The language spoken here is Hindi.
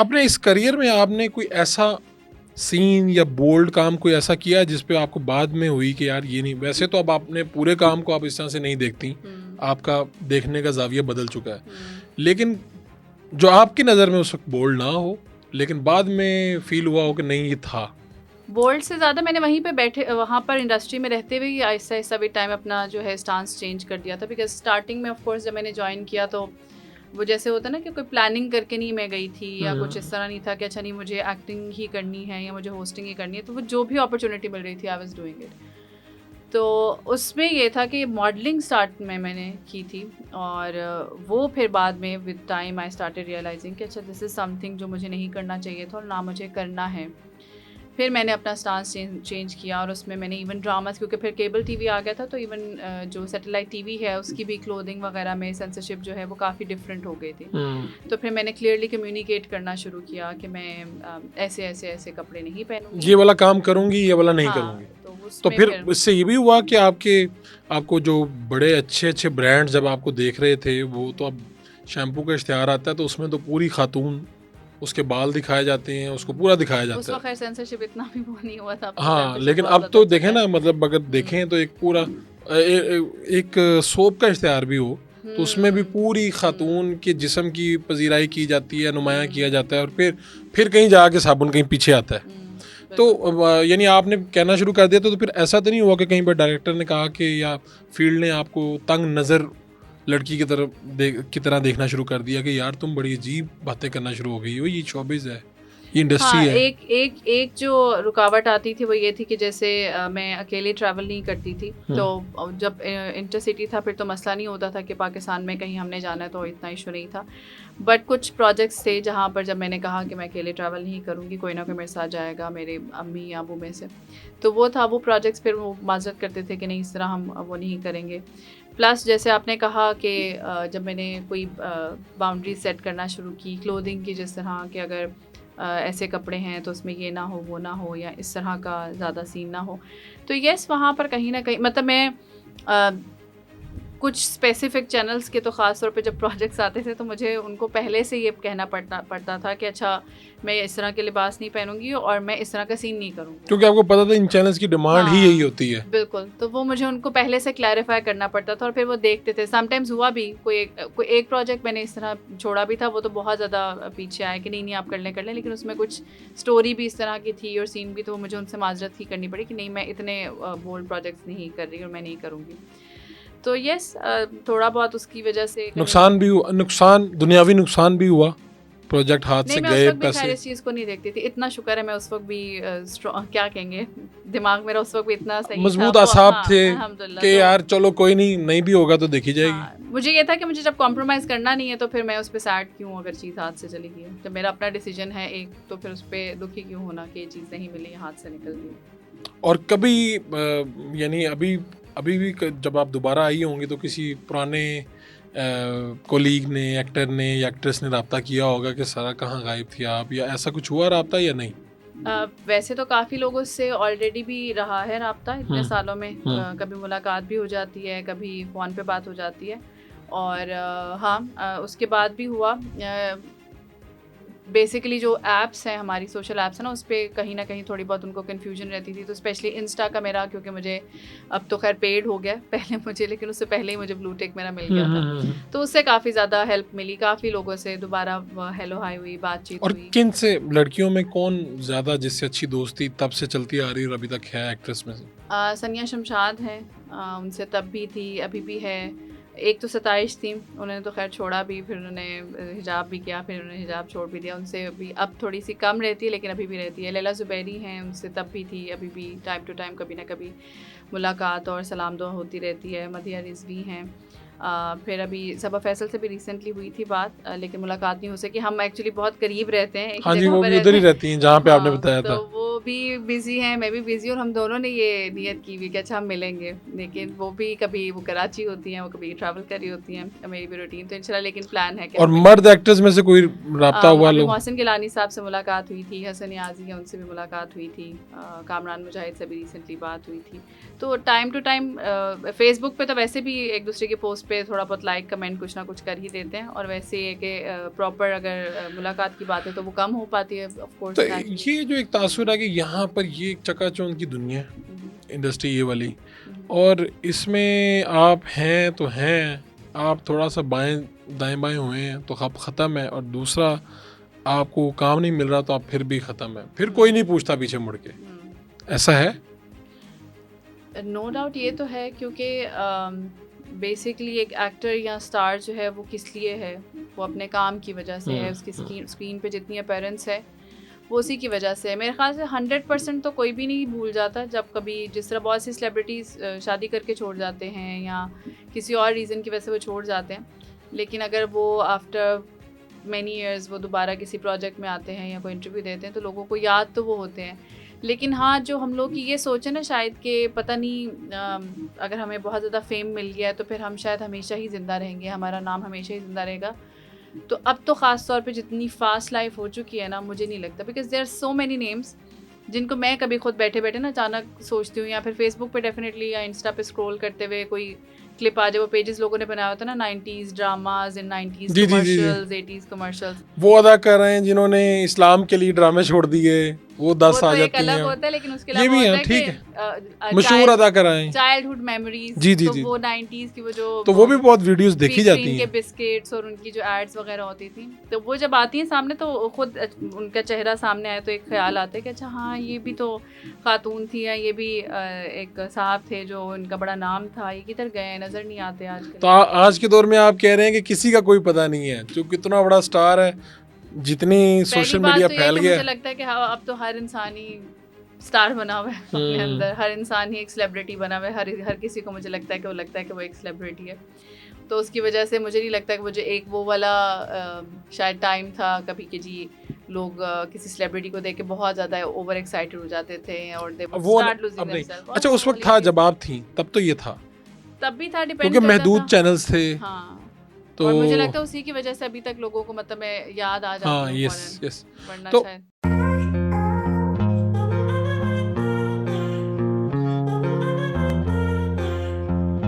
अपने इस करियर में आपने कोई ऐसा सीन या बोल्ड काम कोई ऐसा किया है जिस पे आपको बाद में हुई कि यार ये नहीं, वैसे तो अब आपने पूरे काम को आप इस तरह से नहीं देखती, आपका देखने का जाविया बदल चुका है, लेकिन जो आपकी नज़र में उस वक्त बोल्ड ना हो लेकिन बाद में फील हुआ हो कि नहीं ये था? बोल्ड से ज़्यादा मैंने वहीं पे बैठे वहाँ पर इंडस्ट्री में रहते हुए ही आहिस्ता आहिस्ता भी टाइम अपना जो है स्टांस चेंज कर दिया था। बिकॉज स्टार्टिंग में ऑफ कोर्स जब मैंने ज्वाइन किया तो वो जैसे होता ना कि कोई प्लानिंग करके नहीं मैं गई थी या कुछ इस तरह नहीं था कि अच्छा नहीं मुझे एक्टिंग ही करनी है या मुझे होस्टिंग ही करनी है, तो वो जो भी अपॉर्चुनिटी मिल रही थी आई वाज डूइंग इट। तो उसमें ये था कि मॉडलिंग स्टार्ट में मैंने की थी और वो फिर बाद में with time I started realising कि अच्छा दिस इज़ समथिंग जो मुझे नहीं करना चाहिए था और ना मुझे करना है। फिर मैंने अपना स्टांस चेंज किया और उसमें मैंने इवन ड्रामास, क्योंकि फिर केबल टीवी आ गया था तो इवन जो सैटेलाइट टीवी है उसकी भी क्लोथिंग वगैरह में सेंसरशिप जो है वो काफ़ी डिफरेंट हो गई थी। तो फिर मैंने क्लियरली कम्युनिकेट करना शुरू किया कि मैं ऐसे ऐसे ऐसे कपड़े नहीं पहनूंगी, ये वाला काम करूंगी, ये वाला नहीं हाँ करूंगी। तो तो उसमें फिर फिर इससे ये भी हुआ कि आपको जो बड़े अच्छे अच्छे ब्रांड्स जब आपको देख रहे थे, वो तो अब शैम्पू का इश्तिहार आता है तो उसमें तो पूरी खातून, उसके बाल दिखाए जाते हैं, उसको पूरा दिखाया उस जाता वक्त है। खैर सेंसरशिप इतना भी वो नहीं हुआ था, अब तो हाँ, सेंसरशिप लेकिन बहुत अब तो ज़्यादा देखें चल ना, रहा मतलब अगर देखें तो एक पूरा एक सोप का इश्तिहार भी हो तो उसमें भी पूरी खातून के जिस्म की पजीराई की जाती है, नुमायाँ किया जाता है, और फिर कहीं जाके साबुन कहीं पीछे आता है। तो यानी आपने कहना शुरू कर दिया तो फिर ऐसा तो नहीं हुआ कि कहीं पर डायरेक्टर ने कहा कि या फील्ड ने आपको तंग नज़र लड़की की तरह देखना शुरू कर दिया कि यार तुम बड़ी अजीब बातें करना शुरू हो गई हो, ये शोबिज़ है, ये इंडस्ट्री हाँ, है? एक जो रुकावट आती थी वो ये थी कि जैसे मैं अकेले ट्रैवल नहीं करती थी, तो जब इंटरसिटी था फिर तो मसला नहीं होता था कि पाकिस्तान में कहीं हमने जाना है, तो इतना इशू नहीं था। बट कुछ प्रोजेक्ट्स थे जहाँ पर जब मैंने कहा कि मैं अकेले ट्रैवल नहीं करूँगी, कोई ना कोई मेरे साथ जाएगा, मेरे अम्मी या अबू में से, तो वो प्रोजेक्ट्स फिर वो माजरत करते थे कि नहीं इस तरह हम वो नहीं करेंगे। प्लस जैसे आपने कहा कि जब मैंने कोई बाउंड्री सेट करना शुरू की क्लोथिंग की, जिस तरह कि अगर ऐसे कपड़े हैं तो उसमें ये ना हो वो ना हो या इस तरह का ज़्यादा सीन ना हो, तो यस वहाँ पर कहीं ना कहीं मतलब मैं कुछ स्पेसिफिक चैनल्स के तो ख़ास तौर पे जब प्रोजेक्ट्स आते थे तो मुझे उनको पहले से ये कहना पड़ता था कि अच्छा मैं इस तरह के लिबास नहीं पहनूंगी और मैं इस तरह का सीन नहीं करूँगी, क्योंकि आपको पता था इन चैनल्स की डिमांड ही यही हाँ होती है। बिल्कुल। तो वो मुझे उनको पहले से क्लैरिफाई करना पड़ता था और फिर वो देखते थे। समटाइम्स हुआ भी कोई एक प्रोजेक्ट मैंने इस तरह छोड़ा भी था, वो तो बहुत ज़्यादा पीछे आया कि नहीं नहीं आप कर लें, लेकिन उसमें कुछ स्टोरी भी इस तरह की थी और सीन भी, तो मुझे उनसे माजरत ही करनी पड़ी कि नहीं मैं इतने बोल्ड प्रोजेक्ट्स नहीं कर रही और मैं नहीं करूँगी। तो यस थोड़ा बहुत उसकी वजह से कहीं ना, नुकसान भी हुआ, दुनियावी नुकसान भी हुआ, प्रोजेक्ट हाथ नहीं से मैं उस गए वक्त भी खैर पैसे। इस चीज़ को नहीं देखती थी, इतना शुक्र है मैं उस वक्त भी क्या कहेंगे, दिमाग मेरा उस वक्त भी इतना सही था, मजबूत आसाब हाँ थे अल्हम्दुलिल्लाह। कि तो यार चलो कोई नहीं, नहीं भी होगा तो देखी जाएगी। हाँ, मुझे ये था कि मुझे जब कॉम्प्रोमाइज़ करना नहीं है तो फिर मैं उस पर सैड क्यों अगर चीज़ हाथ से चली गई, जब मेरा अपना डिसीजन है एक, तो फिर उस पर दुखी क्यों होना कि ये चीज़ नहीं मिली, हाथ से निकल गई। और कभी यानी अभी अभी भी जब आप दोबारा आई होंगी तो किसी पुराने कोलीग ने, एक्टर ने या एक्ट्रेस ने रब्ता किया होगा कि सारा कहाँ गायब थी आप, या ऐसा कुछ हुआ रब्ता या नहीं? वैसे तो काफ़ी लोगों से ऑलरेडी भी रहा है राब्ता इतने सालों में, कभी मुलाकात भी हो जाती है, कभी फ़ोन पे बात हो जाती है और हाँ उसके बाद भी हुआ। बेसिकली जो ऐप्स हैं हमारी सोशल ऐप्स हैं ना, उस पर कहीं ना कहीं थोड़ी बहुत उनको कन्फ्यूजन रहती थी, तो स्पेशली इंस्टा का मेरा, क्योंकि मुझे अब तो खैर पेड हो गया पहले मुझे, लेकिन उससे पहले ही मुझे ब्लू टिक मेरा मिल गया था, तो उससे काफ़ी ज़्यादा हेल्प मिली, काफ़ी लोगों से दोबारा हेलो हाय हुई, बातचीत और हुई। किन से, लड़कियों में कौन ज़्यादा जिससे अच्छी दोस्ती तब से चलती आ रही है और अभी तक है एक्ट्रेस में से? सनिया शमशाद हैं, उनसे तब भी थी अभी भी है। एक तो 27 थी, उन्होंने तो खैर छोड़ा भी, फिर उन्होंने हिजाब भी किया, फिर उन्होंने हिजाब छोड़ भी दिया, उनसे भी अब थोड़ी सी कम रहती है लेकिन अभी भी रहती है। लैला ज़ुबैरी हैं, उनसे तब भी थी, अभी भी टाइम टू टाइम कभी ना कभी मुलाकात और सलाम दुआ होती रहती है। मदिया रिजवी हैं, फिर अभी सबा फैसल से भी रिसेंटली हुई थी बात, लेकिन मुलाकात नहीं हो सकी। हम एक्चुअली बहुत करीब रहते हैं, एक ही हाँ जी, जगह वो पर भी उधर रहते ही हैं, रहती हैं जहाँ पे आपने हाँ बताया तो था। वो भी बिजी हैं, मैं भी बिजी हूँ, और हम दोनों ने ये नियत की हुई कि अच्छा हम मिलेंगे, लेकिन वो भी कभी वो कराची होती हैं, वो कभी ट्रैवल कर रही होती हैं, मेरी भी रूटीन तो इंशाल्लाह, लेकिन प्लान है कि और हम मर्द एक्टर्स में से कोई राब्ता हुआ अभी लोग? मोहसिन गिलानी साहब से मुलाकात हुई थी, हसन याजी है उनसे भी मुलाकात हुई थी, कामरान मुजाहिद से भी रिसेंटली बात हुई थी। तो टाइम टू टाइम फेसबुक पे तो वैसे भी एक दूसरे के पोस्ट पे थोड़ा बहुत लाइक कमेंट कुछ ना कुछ कर ही देते हैं, और वैसे ये कि प्रॉपर अगर मुलाकात की बात है तो वो कम हो पाती है ऑफ कोर्स। तो ये जो एक तासुर है कि यहाँ पर ये एक चकाचौंध की दुनिया है, इंडस्ट्री ये वाली, और इसमें आप हैं तो हैं, आप थोड़ा सा बाएं दाएं बाएं हुए हैं तो आप ख़त्म है, और दूसरा आपको काम नहीं मिल रहा तो आप फिर भी ख़त्म है, फिर कोई नहीं पूछता पीछे मुड़ के, ऐसा है? नो डाउट ये तो है, क्योंकि बेसिकली एक एक्टर या स्टार जो है वो किस लिए है, वो अपने काम की वजह से है, उसकी स्क्रीन पे जितनी अपीयरेंस है वो उसी की वजह से है। मेरे ख्याल से 100% तो कोई भी नहीं भूल जाता, जब कभी जिस तरह बहुत सी सेलिब्रिटीज़ शादी करके छोड़ जाते हैं या किसी और रीज़न की वजह से वो छोड़ जाते हैं, लेकिन अगर वो आफ्टर मैनी ईयर्स वो दोबारा किसी प्रोजेक्ट में आते हैं या कोई इंटरव्यू देते हैं तो लोगों को याद तो वो होते हैं। लेकिन हाँ, जो हम लोग की ये सोच है ना शायद कि पता नहीं अगर हमें बहुत ज़्यादा फेम मिल गया है तो फिर हम शायद हमेशा ही ज़िंदा रहेंगे, हमारा नाम हमेशा ही ज़िंदा रहेगा। तो अब तो ख़ास तौर पे जितनी फास्ट लाइफ हो चुकी है ना, मुझे नहीं लगता, because there are so many names जिनको मैं कभी खुद बैठे बैठे ना अचानक सोचती हूँ, या फिर फेसबुक पे डेफिनेटली या इंस्टा पे स्क्रॉल करते हुए कोई क्लिप आ जाए, वो पेजेस लोगों ने बनाया होता है ना 90s ड्रामाज एंड 90s जी, जी, जी, जी। कमर्शियल्स 80s कमर्शियल्स, वो अदा कर रहे हैं जिन्होंने इस्लाम के लिए ड्रामे छोड़ दिए, वो 10 वो आ तो एक जाती अलग हैं। होता है, लेकिन उसके ये अलावा भी होता है, है ठीक कि है, मशहूर अदा कराएं। चाइल्डहुड मेमोरीज, जी, जी, तो जी। वो 90s की वो जो तो वो भी बहुत वीडियोस देखी जाती के हैं। बिस्किट्स और उनकी जो एड्स वगैरह होती थी, तो वो जब आती हैं सामने तो खुद उनका चेहरा सामने आए तो एक ख्याल आता है कि अच्छा हाँ, ये भी तो खातून थी, या ये भी एक साहब थे जो उनका बड़ा नाम था, ये किधर गए, नज़र नहीं आते आज तो आज के दौर में आप कह रहे हैं कि किसी का कोई पता नहीं है, जो कितना बड़ा स्टार है, जितनी सोशल मीडिया तो फैल कि गया मुझे लगता है कि हाँ, अब तो हर इंसान ही स्टार बना हुआ है अपने अंदर, हर इंसान ही एक सेलिब्रिटी बना हुआ है, हर किसी को मुझे लगता है कि वो एक सेलिब्रिटी है। तो उसकी वजह से मुझे नहीं लगता कि मुझे एक वो वाला शायद टाइम था कभी कि जी लोग किसी सेलिब्रिटी को देख के बहुत ज़्यादा ओवर एक्साइटेड हो जाते थे, और दे वुड वो स्टार्ट लूजिंग अब नहीं। देमसेल्फ। अच्छा, उस वक्त था जब आप थी, तब तो ये था, तब भी था, डिपेंड क्योंकि करता महदूद था। चैनल्स थे। हाँ, तो और मुझे लगता है उसी की वजह से अभी तक लोगों को मतलब मैं याद आ जाती हाँ, हूँ यस फौरन, यस। वरना तो शायद